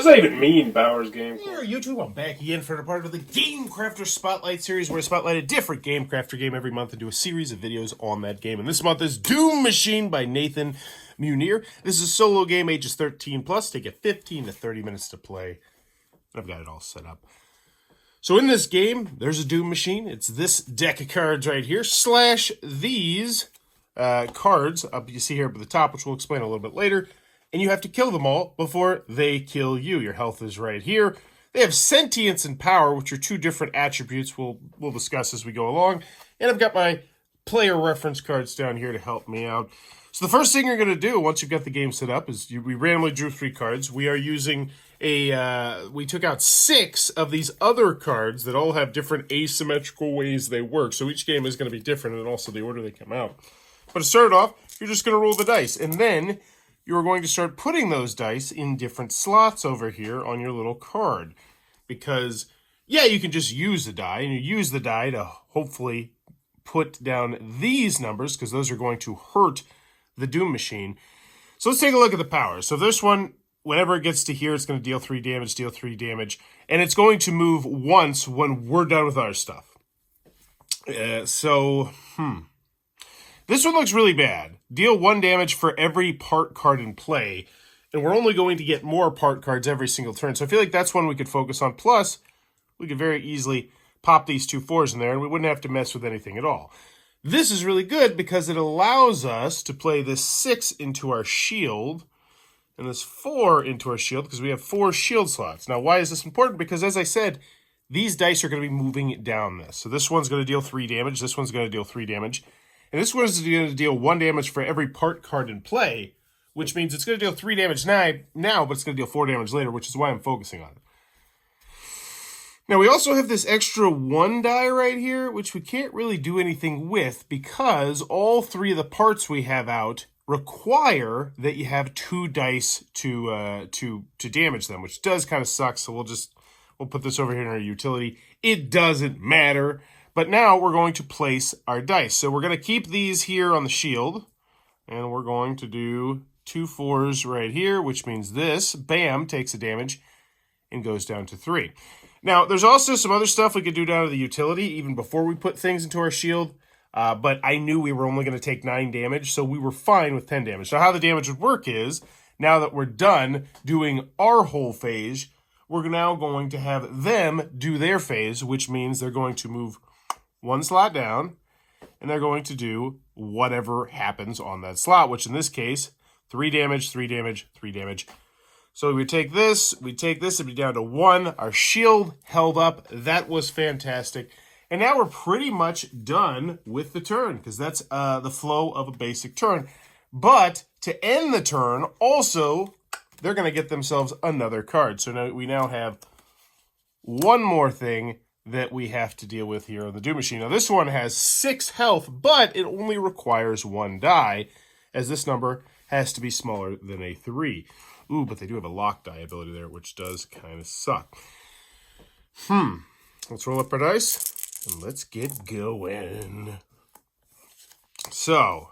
that even mean, Bowers Game Here, YouTube, I'm back again for a part of the Game Crafter Spotlight series, where I spotlight a different Game Crafter game every month and do a series of videos on that game. And this month is Doom Machine by Nathan Munir. This is a solo game, ages 13 plus. Take it 15 to 30 minutes to play. I've got it all set up. So in this game, there's a Doom Machine. It's this deck of cards right here, slash these cards up you see here at the top, which we'll explain a little bit later. And you have to kill them all before they kill you. Your health is right here. They have sentience and power, which are two different attributes we'll discuss as we go along. And I've got my player reference cards down here to help me out. So the first thing you're going to do once you've got the game set up is we randomly drew 3 cards. We are using we took out 6 of these other cards that all have different asymmetrical ways they work. So each game is going to be different, and also the order they come out. But to start off, you're just going to roll the dice. And then you're going to start putting those dice in different slots over here on your little card. Because, yeah, you can just use the die, and you use the die to hopefully put down these numbers, because those are going to hurt the Doom Machine. So let's take a look at the power. So this one, whenever it gets to here, it's going to deal 3 damage, and it's going to move once when we're done with our stuff. This one looks really bad. Deal 1 damage for every part card in play, and we're only going to get more part cards every single turn. So I feel like that's one we could focus on. Plus, we could very easily pop these 2 4s in there, and we wouldn't have to mess with anything at all. This is really good because it allows us to play this 6 into our shield, and this 4 into our shield, because we have 4 shield slots. Now, why is this important? Because, as I said, these dice are going to be moving down this. So this one's going to deal 3 damage, this one's going to deal 3 damage, and this one's going to deal 1 damage for every part card in play, which means it's going to deal 3 damage now, but it's going to deal 4 damage later, which is why I'm focusing on it. Now, we also have this extra 1 die right here, which we can't really do anything with because all 3 of the parts we have out require that you have 2 dice to damage them, which does kind of suck, so we'll put this over here in our utility. It doesn't matter. But now we're going to place our dice. So we're going to keep these here on the shield. And we're going to do 2 4s right here, which means this, bam, takes a damage and goes down to 3. Now, there's also some other stuff we could do down to the utility, even before we put things into our shield. But I knew we were only going to take 9 damage, so we were fine with 10 damage. Now, how the damage would work is, now that we're done doing our whole phase, we're now going to have them do their phase, which means they're going to move 1 slot down, and they're going to do whatever happens on that slot, which in this case, 3 damage, 3 damage, 3 damage. So we take this, it'd be down to 1. Our shield held up. That was fantastic. And now we're pretty much done with the turn, because that's the flow of a basic turn. But to end the turn, also, they're going to get themselves another card. So now we have one more thing that we have to deal with here on the Doom Machine. Now, this one has 6 health, but it only requires 1 die, as this number has to be smaller than a 3. Ooh, but they do have a lock die ability there, which does kind of suck. Let's roll up our dice, and let's get going. So,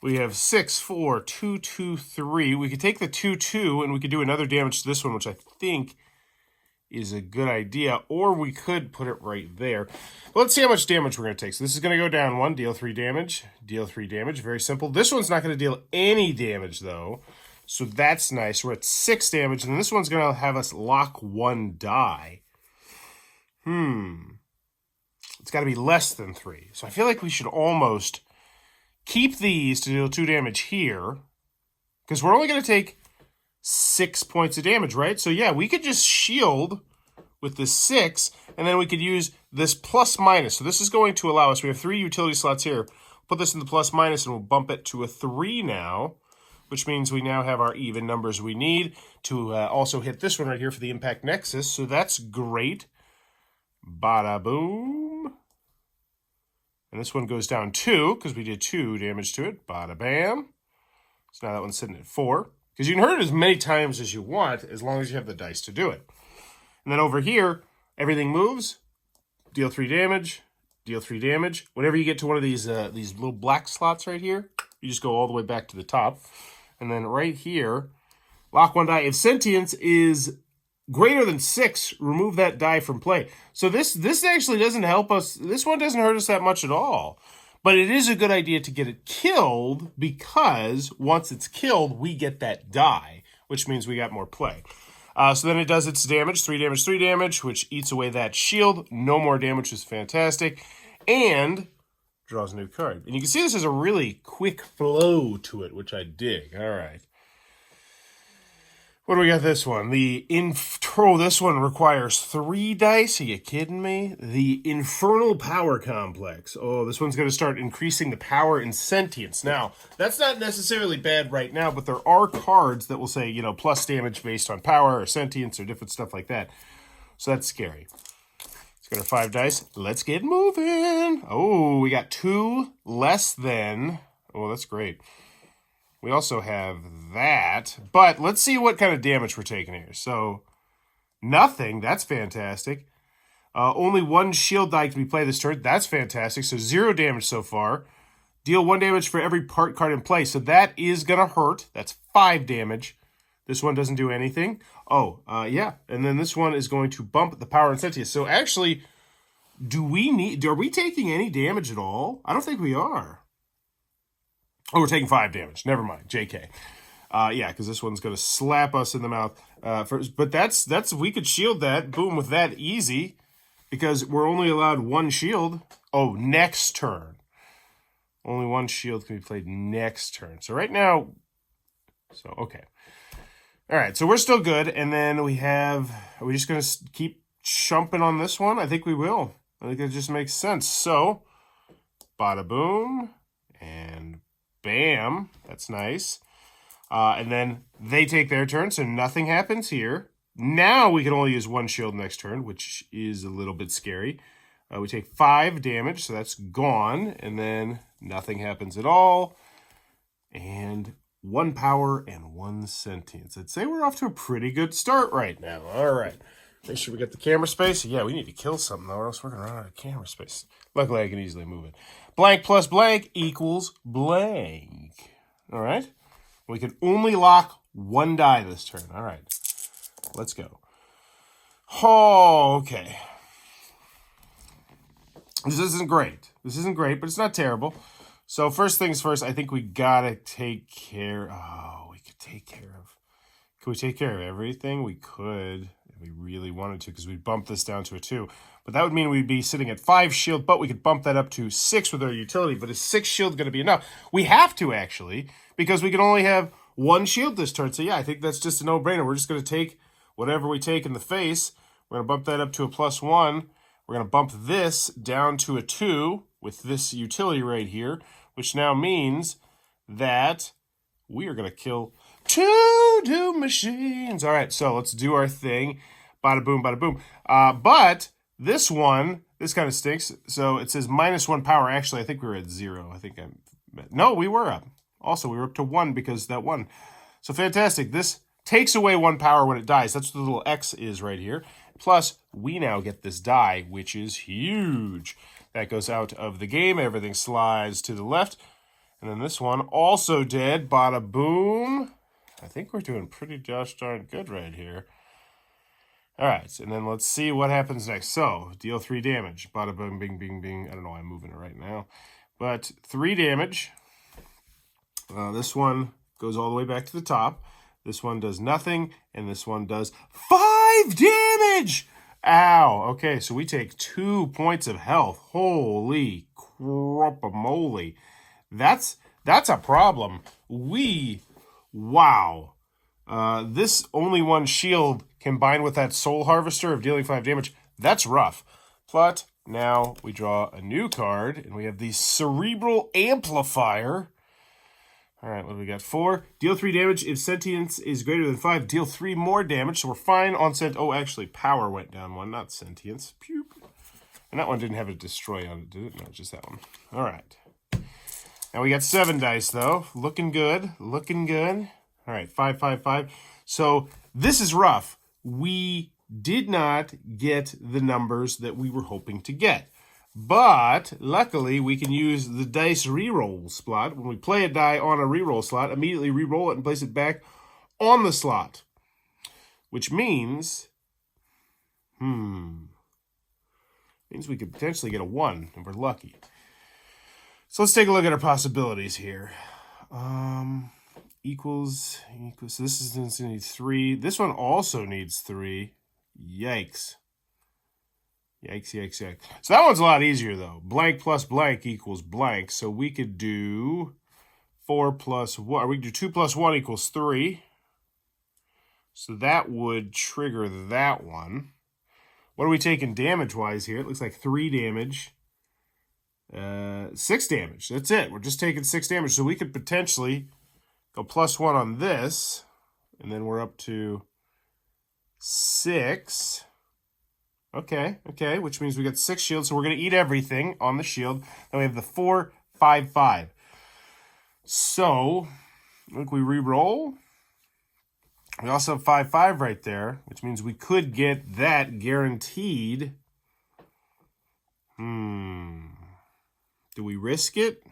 we have 6, 4, 2, 2, 3. We could take the 2, 2, and we could do another damage to this one, which I think is a good idea, or we could put it right there. But let's see how much damage we're going to take. So this is going to go down 1, deal 3 damage, deal 3 damage. Very simple. This one's not going to deal any damage, though, so that's nice. We're at 6 damage, and this one's going to have us lock 1 die. It's got to be less than 3. So I feel like we should almost keep these to deal 2 damage here, because we're only going to take 6 points of damage, right? So yeah, we could just shield with this 6, and then we could use this plus minus. So this is going to allow us, we have 3 utility slots here. Put this in the plus minus, and we'll bump it to a 3 now, which means we now have our even numbers we need to also hit this one right here for the impact nexus. So that's great. Bada boom. And this one goes down 2, because we did 2 damage to it. Bada bam. So now that one's sitting at 4. Because you can hurt it as many times as you want, as long as you have the dice to do it. And then over here, everything moves. Deal 3 damage. Deal 3 damage. Whenever you get to one of these little black slots right here, you just go all the way back to the top. And then right here, Lock 1 die. If sentience is greater than 6, remove that die from play. So this actually doesn't help us. This one doesn't hurt us that much at all. But it is a good idea to get it killed, because once it's killed, we get that die, which means we got more play. So then it does its damage, 3 damage, 3 damage, which eats away that shield. No more damage is fantastic. And draws a new card. And you can see this has a really quick flow to it, which I dig. All right. What do we got this one? This one requires 3 dice. Are you kidding me? The Infernal Power Complex. Oh, this one's going to start increasing the power and sentience. Now, that's not necessarily bad right now, but there are cards that will say, you know, plus damage based on power or sentience or different stuff like that. So that's scary. It's got our 5 dice. Let's get moving. Oh, we got 2 less than. Oh, that's great. We also have that, but let's see what kind of damage we're taking here. So, nothing. That's fantastic. Only 1 shield die can be played this turn. That's fantastic. So, 0 damage so far. Deal 1 damage for every part card in play. So, that is going to hurt. That's 5 damage. This one doesn't do anything. Oh, yeah. And then this one is going to bump the power and sentience. So, actually, are we taking any damage at all? I don't think we are. Oh, we're taking 5 damage. Never mind. JK. Yeah, because this one's going to slap us in the mouth first. But we could shield that. Boom, with that easy. Because we're only allowed 1 shield. Oh, next turn. Only 1 shield can be played next turn. So right now, okay. All right, so we're still good. And then are we just going to keep chumping on this one? I think we will. I think it just makes sense. So, bada boom. And bam, that's nice. And then they take their turn, so nothing happens here. Now we can only use 1 shield next turn, which is a little bit scary. We take 5 damage, so that's gone. And then nothing happens at all. And 1 power and 1 sentience. I'd say we're off to a pretty good start right now. All right. Make sure we get the camera space. Yeah, we need to kill something, though, or else we're going to run out of camera space. Luckily, I can easily move it. Blank plus blank equals blank. All right? We can only lock 1 die this turn. All right. Let's go. Oh, okay. This isn't great. This isn't great, but it's not terrible. So first things first, I think we got to take care. Oh, we could take care of. Could we take care of everything? We could. We really wanted to, because we'd bump this down to a 2. But that would mean we'd be sitting at 5 shield, but we could bump that up to 6 with our utility. But is 6 shield going to be enough? We have to, actually, because we can only have 1 shield this turn. So yeah, I think that's just a no-brainer. We're just going to take whatever we take in the face. We're going to bump that up to a +1. We're going to bump this down to a 2 with this utility right here, which now means that we are going to kill 2 doom machines. All right, so let's do our thing. Bada boom, bada boom. But this one, this kind of stinks. So it says -1 power. Actually, I think we were at 0. No, we were up. Also, we were up to 1 because that 1. So fantastic. This takes away 1 power when it dies. That's what the little X is right here. Plus, we now get this die, which is huge. That goes out of the game. Everything slides to the left. And then this one also dead. Bada boom. I think we're doing pretty gosh darn good right here. All right, and then let's see what happens next. So, deal 3 damage. Bada boom, bing, bing, bing. I don't know why I'm moving it right now. But 3 damage. This one goes all the way back to the top. This one does nothing, and this one does 5 damage! Ow. Okay, so we take 2 points of health. Holy crap-a-moly. That's a problem. Wow. This only 1 shield combined with that Soul Harvester of dealing 5 damage, that's rough. But now we draw a new card, and we have the Cerebral Amplifier. All right, what do we got? 4. Deal 3 damage. If sentience is greater than 5, deal 3 more damage. So we're fine on Oh, actually, power went down 1, not sentience. Pew. And that one didn't have a destroy on it, did it? No, just that one. All right. Now we got 7 dice, though. Looking good. Looking good. All right, 5, 5, 5. So this is rough. We did not get the numbers that we were hoping to get. But luckily, we can use the dice reroll slot. When we play a die on a reroll slot, immediately reroll it and place it back on the slot, which means, means we could potentially get a 1, and we're lucky. So let's take a look at our possibilities here. Equals. So this is going to need 3. This one also needs 3. Yikes. Yikes. So that one's a lot easier, though. Blank plus blank equals blank. So we could do 4 plus 1. Or we could do 2 plus 1 equals 3. So that would trigger that one. What are we taking damage-wise here? It looks like 3 damage. 6 damage. That's it. We're just taking 6 damage. So we could potentially go plus 1 on this. And then we're up to 6. Okay, which means we got 6 shields. So we're going to eat everything on the shield. Then we have the 4, 5, 5. So, I think we re-roll. We also have 5, 5 right there, which means we could get that guaranteed. Do we risk it?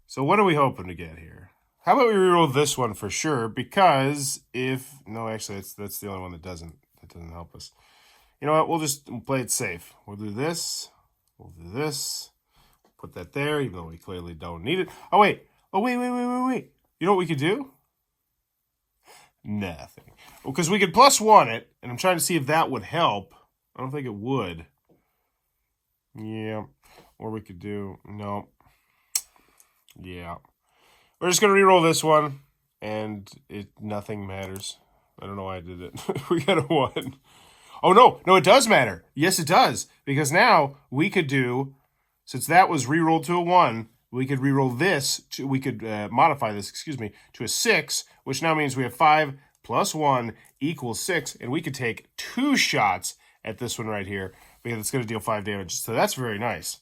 So what are we hoping to get here? How about we reroll this one for sure? Because if no, actually that's the only one that doesn't help us. You know what? We'll just play it safe. We'll do this. We'll do this. Put that there, even though we clearly don't need it. Oh wait. Wait. You know what we could do? Nothing. Because we could plus 1 it, and I'm trying to see if that would help. I don't think it would. Yeah. Or we could do no. Yeah. We're just going to reroll this one, and nothing matters. I don't know why I did it. We got a 1. Oh, no, it does matter. Yes, it does. Because now we could do, since that was rerolled to a 1, we could reroll this, we could modify this, to a 6, which now means we have 5 plus 1 equals 6, and we could take 2 shots at this one right here, because it's going to deal 5 damage. So that's very nice.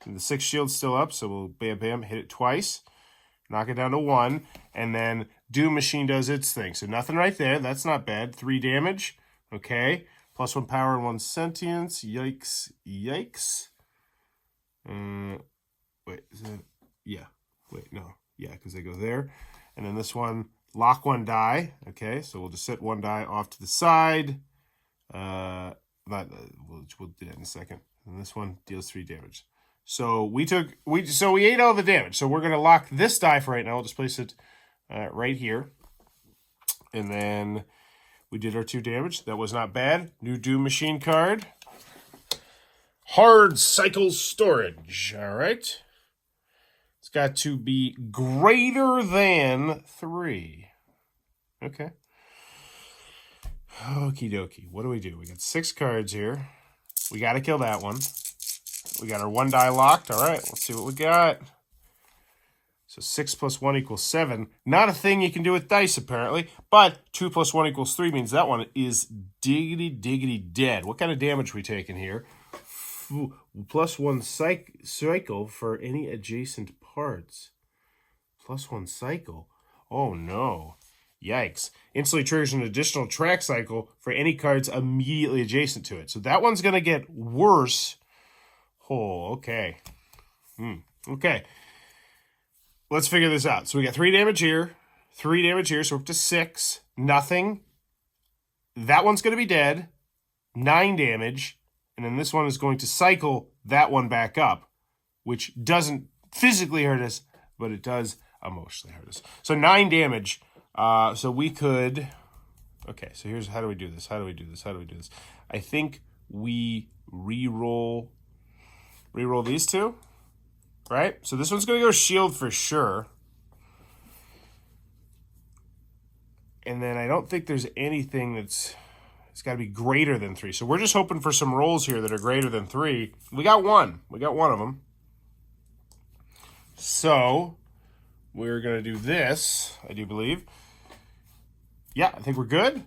And the 6 shield's still up, so we'll bam, hit it twice. Knock it down to 1, and then Doom Machine does its thing. So nothing right there. That's not bad. 3 damage. Okay. Plus 1 power and 1 sentience. Yikes. Wait, is that... Yeah. Wait, no. Yeah, because they go there. And then this one, lock 1 die. Okay, so we'll just set 1 die off to the side. We'll do that in a second. And this one deals 3 damage. So we ate all the damage. So we're going to lock this die for right now. I'll just place it right here. And then we did our 2 damage. That was not bad. New Doom Machine card. Hard Cycle Storage. All right. It's got to be greater than 3. Okay. Okie dokie. What do? We got 6 cards here. We got to kill that one. We got our 1 die locked. All right, let's see what we got. So 6 plus 1 equals 7. Not a thing you can do with dice, apparently. But 2 plus 1 equals 3 means that one is diggity dead. What kind of damage are we taking here? Plus 1 cycle for any adjacent parts. Plus 1 cycle. Oh, no. Yikes. Instantly triggers an additional track cycle for any cards immediately adjacent to it. So that one's going to get worse. Oh, okay. Okay. Let's figure this out. So we got 3 damage here, 3 damage here, so we're up to 6. Nothing. That one's going to be dead. 9 damage. And then this one is going to cycle that one back up, which doesn't physically hurt us, but it does emotionally hurt us. So 9 damage. So we could... Okay, so here's how do we do this? I think we re-roll these 2, right? So this one's going to go shield for sure. And then I don't think there's anything it's got to be greater than 3. So we're just hoping for some rolls here that are greater than 3. We got 1. We got 1 of them. So we're going to do this, I do believe. Yeah, I think we're good.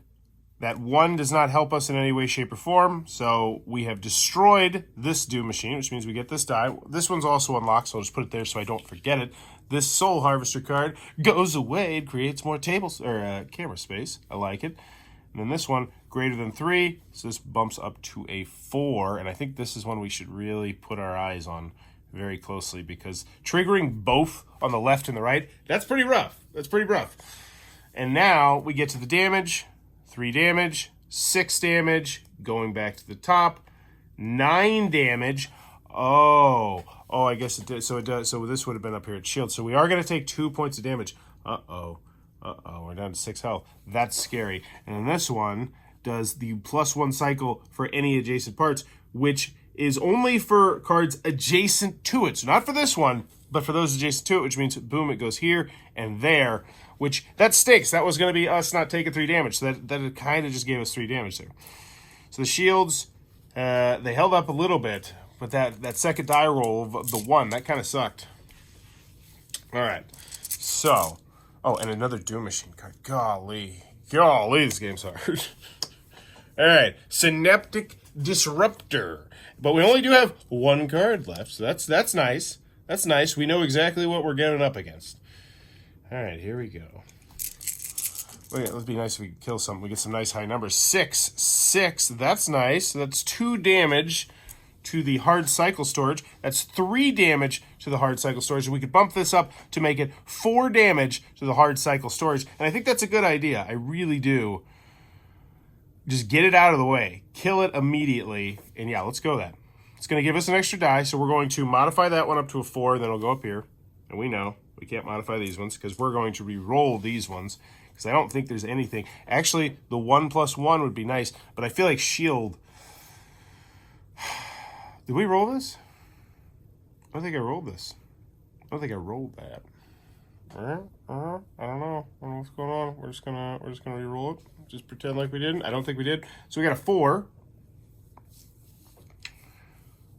That 1 does not help us in any way, shape, or form. So we have destroyed this Doom Machine, which means we get this die. This one's also unlocked, so I'll just put it there so I don't forget it. This Soul Harvester card goes away and creates more camera space. I like it. And then this one, greater than 3. So this bumps up to a 4. And I think this is one we should really put our eyes on very closely because triggering both on the left and the right, that's pretty rough. That's pretty rough. And now we get to the damage. 3 damage, 6 damage, going back to the top, 9 damage. Oh, I guess it did. So it does. So this would have been up here at shield. So we are going to take 2 points of damage. We're down to 6 health. That's scary. And then this one does the +1 cycle for any adjacent parts, which is only for cards adjacent to it. So not for this one, but for those adjacent to it, which means, boom, it goes here and there, which, that stinks. That was going to be us not taking 3 damage. So that kind of just gave us 3 damage there. So the shields, they held up a little bit, but that second die roll of the 1, that kind of sucked. All right. So, and another Doom Machine card. Golly, this game's hard. All right, Synaptic Disruptor. But we only do have 1 card left, so that's nice. That's nice. We know exactly what we're getting up against. All right, here we go. Wait, it'd be nice if we could kill something. We get some nice high numbers. 6. That's nice. That's 2 damage to the hard cycle storage. That's 3 damage to the hard cycle storage. And we could bump this up to make it 4 damage to the hard cycle storage. And I think that's a good idea. I really do. Just get it out of the way. Kill it immediately. And yeah, let's go that. It's going to give us an extra die. So we're going to modify that one up to a 4. Then it'll go up here. And we know we can't modify these ones because we're going to re-roll these ones. Because I don't think there's anything. Actually, the 1+1 would be nice. But I feel like shield... Did we roll this? I don't think I rolled this. I don't think I rolled that. I don't know. I don't know what's going on. We're just gonna re-roll it. Just pretend like we didn't. I don't think we did. So we got a 4,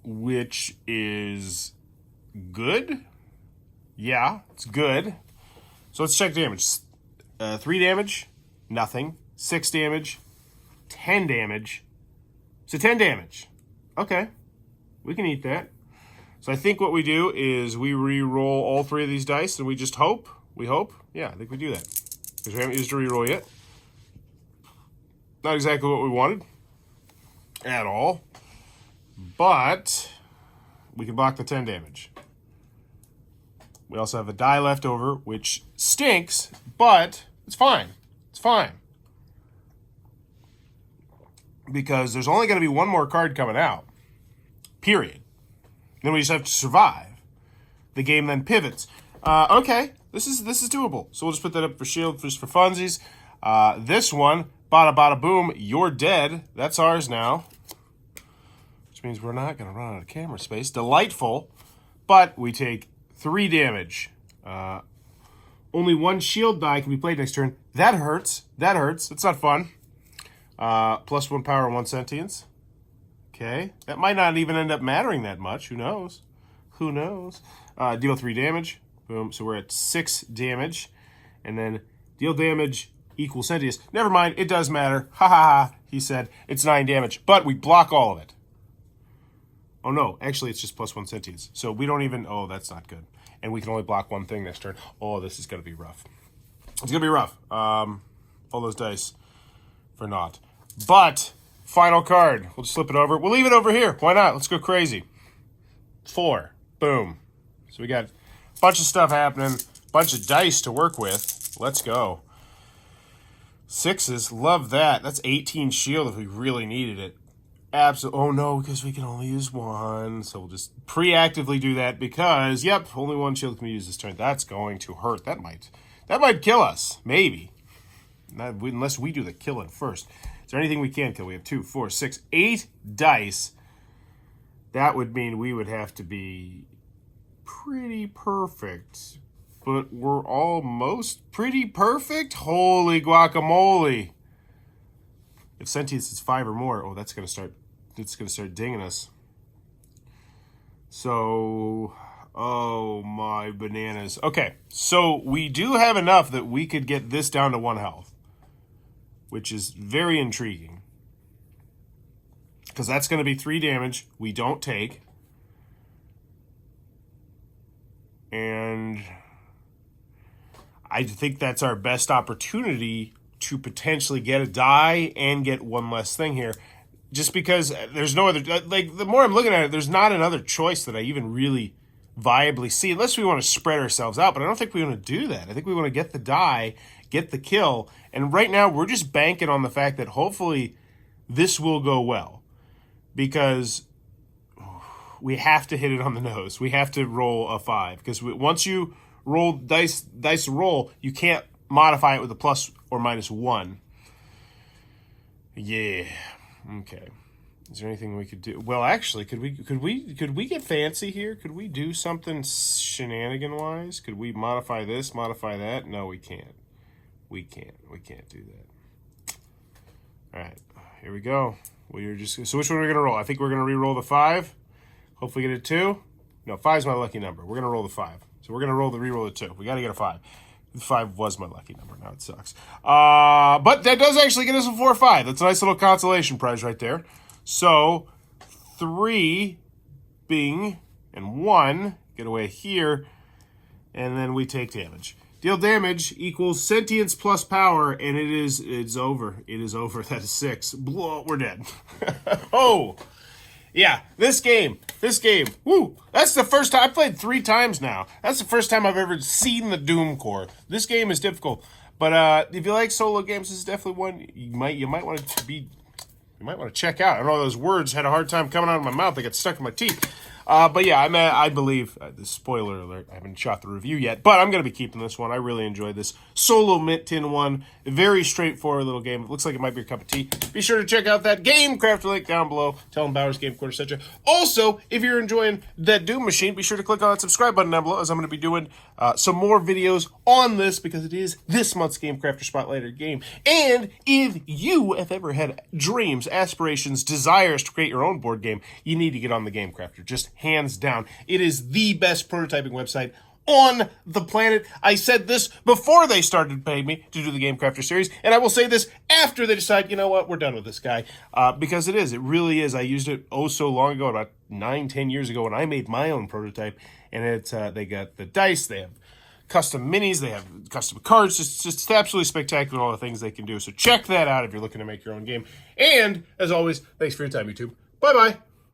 which is good. Yeah, it's good. So let's check damage. 3 damage, nothing. 6 damage, 10 damage. So 10 damage. Okay. We can eat that. So I think what we do is we re-roll all 3 of these dice and we just hope. We hope. Yeah, I think we do that. Because we haven't used a re-roll yet. Not exactly what we wanted. At all. But we can block the 10 damage. We also have a die left over, which stinks, but it's fine. It's fine. Because there's only going to be 1 more card coming out. Period. Then we just have to survive. The game then pivots. Okay, this is doable. So we'll just put that up for shield, just for funsies. This one, bada bada boom, you're dead. That's ours now. Which means we're not going to run out of camera space. Delightful. But we take 3 damage. Only 1 shield die can be played next turn. That hurts. That hurts. It's not fun. +1 power and 1 sentience. Okay, that might not even end up mattering that much. Who knows? Who knows? Deal 3 damage. Boom. So we're at 6 damage. And then deal damage equals sentience. Never mind. It does matter. Ha ha ha. He said it's 9 damage. But we block all of it. Oh no. Actually, it's just +1 sentience. So we don't even... Oh, that's not good. And we can only block 1 thing next turn. Oh, this is going to be rough. It's going to be rough. All those dice for naught. But... Final card. We'll just flip it over. We'll leave it over here. Why not? Let's go crazy. 4. Boom. So we got a bunch of stuff happening. Bunch of dice to work with. Let's go. 6s. Love that. That's 18 shield if we really needed it. Absolutely. Oh, no, because we can only use 1. So we'll just preactively do that because, yep, only 1 shield can be used this turn. That's going to hurt. That might kill us. Maybe. Unless we do the killing first. Is there anything we can kill? We have 2, 4, 6, 8 dice. That would mean we would have to be pretty perfect. But we're almost pretty perfect? Holy guacamole. If sentience is 5 or more, oh, it's going to start dinging us. So, oh my bananas. Okay, so we do have enough that we could get this down to 1 health. Which is very intriguing. Because that's going to be 3 damage we don't take. And I think that's our best opportunity to potentially get a die and get 1 less thing here. Just because there's no other... Like, the more I'm looking at it, there's not another choice that I even really viably see, unless we want to spread ourselves out. But I don't think we want to do that. I think we want to get the die, get the kill. And right now, we're just banking on the fact that hopefully this will go well. Because we have to hit it on the nose. We have to roll a 5. Because once you roll dice roll, you can't modify it with a plus or minus 1. Yeah. Okay. Is there anything we could do? Well, actually, could we get fancy here? Could we do something shenanigan wise? Could we modify this, modify that? No, we can't. We can't do that. All right. Here we go. So which one are we gonna roll? I think we're gonna re-roll the 5. Hopefully get a 2. No, 5's my lucky number. We're gonna roll the 5. So we're gonna re-roll the 2. We gotta get a 5. The 5 was my lucky number. Now it sucks. But that does actually get us a 4-5. That's a nice little consolation prize right there. So 3, bing, and 1 get away here, and then we take damage. Deal damage equals sentience plus power, and it's over. It is over. That is 6. Blow, we're dead. Oh. Yeah, this game, woo, that's the first time, I've played 3 times now. That's the first time I've ever seen the Doom Core. This game is difficult, but if you like solo games, this is definitely one you might want to check out. I don't know, those words had a hard time coming out of my mouth. They got stuck in my teeth. But yeah, I believe, the spoiler alert, I haven't shot the review yet, but I'm going to be keeping this one. I really enjoyed this solo Mint Tin one. Very straightforward little game. It looks like it might be a cup of tea. Be sure to check out that Game Crafter link down below. Tell them Bowers Game Corner, etc. Also, if you're enjoying that Doom Machine, be sure to click on that subscribe button down below, as I'm going to be doing some more videos on this, because it is this month's Game Crafter Spotlighted game. And if you have ever had dreams, aspirations, desires to create your own board game, you need to get on the Game Crafter. Just hands down. It is the best prototyping website on the planet. I said this before they started paying me to do the Game Crafter series, and I will say this after they decide, you know what, we're done with this guy. Because it really is. I used it so long ago, about 9-10 years ago, when I made my own prototype, and they got the dice, they have custom minis, they have custom cards, just absolutely spectacular, all the things they can do. So check that out if you're looking to make your own game. And, as always, thanks for your time, YouTube. Bye-bye.